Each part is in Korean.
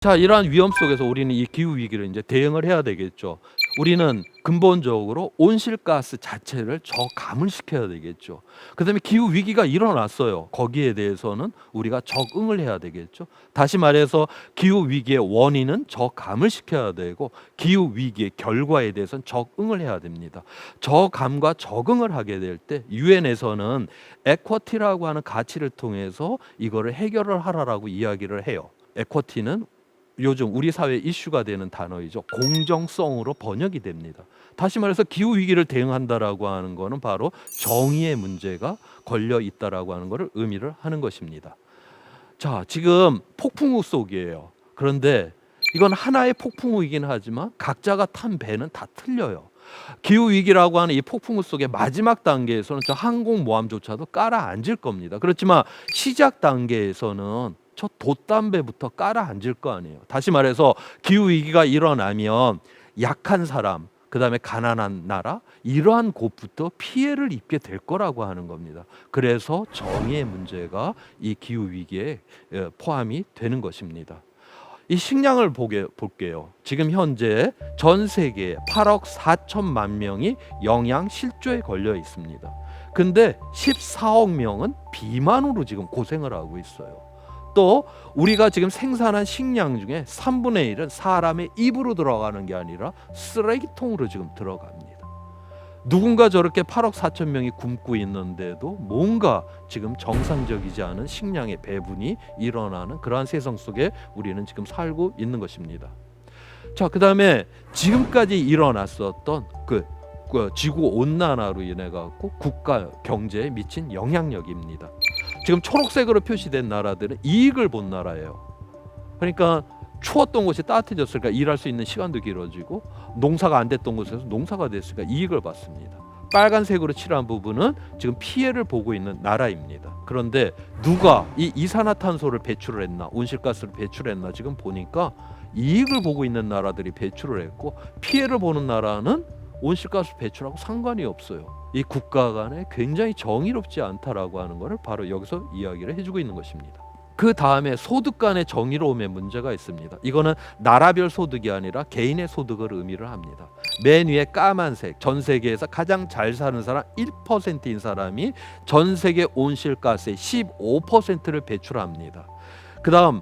자, 이러한 위험 속에서 우리는 이 기후 위기를 이제 대응을 해야 되겠죠. 우리는 근본적으로 온실가스 자체를 저감을 시켜야 되겠죠. 그다음에 기후 위기가 일어났어요. 거기에 대해서는 우리가 적응을 해야 되겠죠. 다시 말해서 기후 위기의 원인은 저감을 시켜야 되고 기후 위기의 결과에 대해서는 적응을 해야 됩니다. 저감과 적응을 하게 될 때 유엔에서는 에쿼티라고 하는 가치를 통해서 이거를 해결을 하라라고 이야기를 해요. 에쿼티는 요즘 우리 사회 이슈가 되는 단어이죠. 공정성으로 번역이 됩니다. 다시 말해서 기후 위기를 대응한다라고 하는 거는 바로 정의의 문제가 걸려 있다라고 하는 것을 의미를 하는 것입니다. 자, 지금 폭풍우 속이에요. 그런데 이건 하나의 폭풍우이긴 하지만 각자가 탄 배는 다 틀려요. 기후 위기라고 하는 이 폭풍우 속의 마지막 단계에서는 저 항공모함조차도 깔아앉을 겁니다. 그렇지만 시작 단계에서는 저 돛담배부터 깔아앉을 거 아니에요. 다시 말해서 기후 위기가 일어나면 약한 사람, 그다음에 가난한 나라, 이러한 곳부터 피해를 입게 될 거라고 하는 겁니다. 그래서 정의의 문제가 이 기후 위기에 포함이 되는 것입니다. 이 식량을 볼게요. 지금 현재 전 세계에 8억 4천만 명이 영양 실조에 걸려 있습니다. 근데 14억 명은 비만으로 지금 고생을 하고 있어요. 또 우리가 지금 생산한 식량 중에 3분의 1은 사람의 입으로 들어가는 게 아니라 쓰레기통으로 지금 들어갑니다. 누군가 저렇게 8억 4천 명이 굶고 있는데도 뭔가 지금 정상적이지 않은 식량의 배분이 일어나는 그러한 세상 속에 우리는 지금 살고 있는 것입니다. 자, 그다음에 지금까지 일어났었던 그 지구 온난화로 인해 갖고 국가 경제에 미친 영향력입니다. 지금 초록색으로 표시된 나라들은 이익을 본 나라예요. 그러니까 추웠던 곳이 따뜻해졌으니까 일할 수 있는 시간도 길어지고 농사가 안 됐던 곳에서 농사가 됐으니까 이익을 받습니다. 빨간색으로 칠한 부분은 지금 피해를 보고 있는 나라입니다. 그런데 누가 이 이산화탄소를 배출을 했나, 온실가스를 배출했나 지금 보니까 이익을 보고 있는 나라들이 배출을 했고 피해를 보는 나라는 온실가스 배출하고 상관이 없어요. 이 국가 간에 굉장히 정의롭지 않다라고 하는 것을 바로 여기서 이야기를 해주고 있는 것입니다. 그 다음에 소득 간의 정의로움의 문제가 있습니다. 이거는 나라별 소득이 아니라 개인의 소득을 의미를 합니다. 맨 위에 까만색, 전 세계에서 가장 잘 사는 사람 1%인 사람이 전 세계 온실가스의 15%를 배출합니다. 그 다음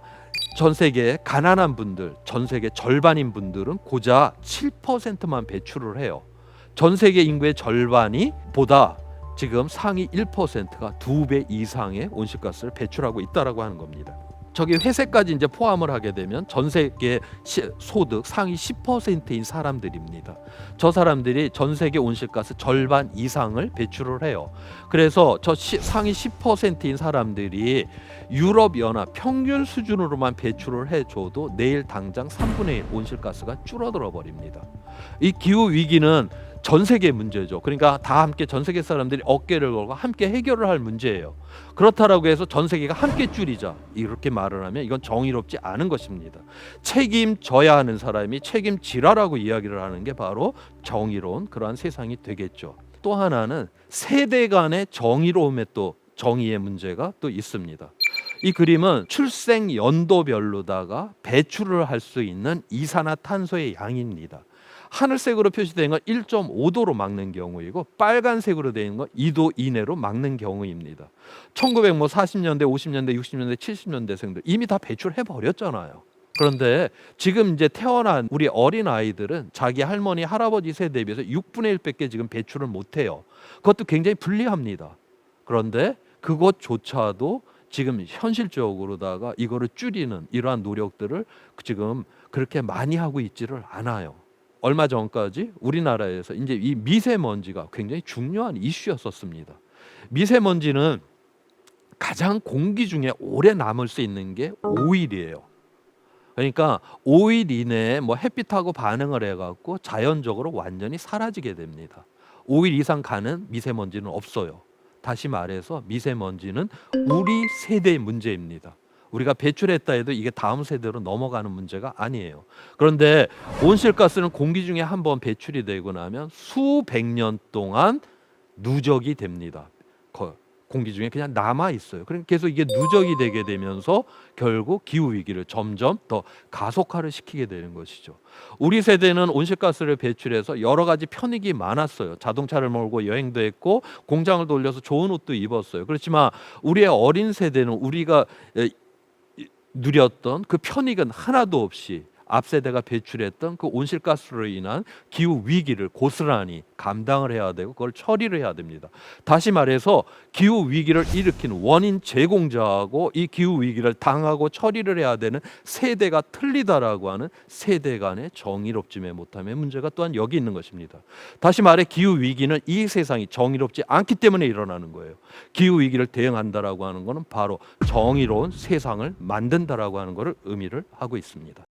전 세계 가난한 분들, 전 세계 절반인 분들은 고작 7%만 배출을 해요. 전 세계 인구의 절반이 보다 지금 상위 1%가 2배 이상의 온실가스를 배출하고 있다라고 하는 겁니다. 저기 회색까지 이제 포함을 하게 되면 전 세계 소득 상위 10%인 사람들입니다. 저 사람들이 전 세계 온실가스 절반 이상을 배출을 해요. 그래서 저 상위 10%인 사람들이 유럽연합 평균 수준으로만 배출을 해줘도 내일 당장 3분의 1 온실가스가 줄어들어 버립니다. 이 기후 위기는 전 세계 문제죠. 그러니까 다 함께 전 세계 사람들이 어깨를 걸고 함께 해결을 할 문제예요. 그렇다라고 해서 전 세계가 함께 줄이자 이렇게 말을 하면 이건 정의롭지 않은 것입니다. 책임져야 하는 사람이 책임지라라고 이야기를 하는 게 바로 정의로운 그러한 세상이 되겠죠. 또 하나는 세대 간의 정의로움에 또 정의의 문제가 또 있습니다. 이 그림은 출생 연도별로다가 배출을 할 수 있는 이산화탄소의 양입니다. 하늘색으로 표시된 건 1.5도로 막는 경우이고 빨간색으로 되어 있는 건 2도 이내로 막는 경우입니다. 1940년대, 50년대, 60년대, 70년대생들 이미 다 배출해 버렸잖아요. 그런데 지금 이제 태어난 우리 어린 아이들은 자기 할머니, 할아버지 세대에 비해서 6분의 1밖에 지금 배출을 못 해요. 그것도 굉장히 불리합니다. 그런데 그것조차도 지금 현실적으로다가 이거를 줄이는 이러한 노력들을 지금 그렇게 많이 하고 있지를 않아요. 얼마 전까지 우리나라에서 이제 이 미세먼지가 굉장히 중요한 이슈였었습니다. 미세먼지는 가장 공기 중에 오래 남을 수 있는 게 5일이에요. 그러니까 5일 이내에 뭐 햇빛하고 반응을 해갖고 자연적으로 완전히 사라지게 됩니다. 5일 이상 가는 미세먼지는 없어요. 다시 말해서 미세먼지는 우리 세대의 문제입니다. 우리가 배출했다 해도 이게 다음 세대로 넘어가는 문제가 아니에요. 그런데 온실가스는 공기 중에 한번 배출이 되고 나면 수백 년 동안 누적이 됩니다. 공기 중에 그냥 남아 있어요. 그러니까 계속 이게 누적이 되게 되면서 결국 기후 위기를 점점 더 가속화를 시키게 되는 것이죠. 우리 세대는 온실가스를 배출해서 여러 가지 편익이 많았어요. 자동차를 몰고 여행도 했고 공장을 돌려서 좋은 옷도 입었어요. 그렇지만 우리의 어린 세대는 우리가 누렸던 그 편익은 하나도 없이 앞 세대가 배출했던 그 온실가스로 인한 기후 위기를 고스란히 감당을 해야 되고 그걸 처리를 해야 됩니다. 다시 말해서 기후 위기를 일으킨 원인 제공자하고 이 기후 위기를 당하고 처리를 해야 되는 세대가 틀리다라고 하는 세대 간의 정의롭지 못함의 문제가 또한 여기 있는 것입니다. 다시 말해 기후 위기는 이 세상이 정의롭지 않기 때문에 일어나는 거예요. 기후 위기를 대응한다라고 하는 것은 바로 정의로운 세상을 만든다라고 하는 것을 의미를 하고 있습니다.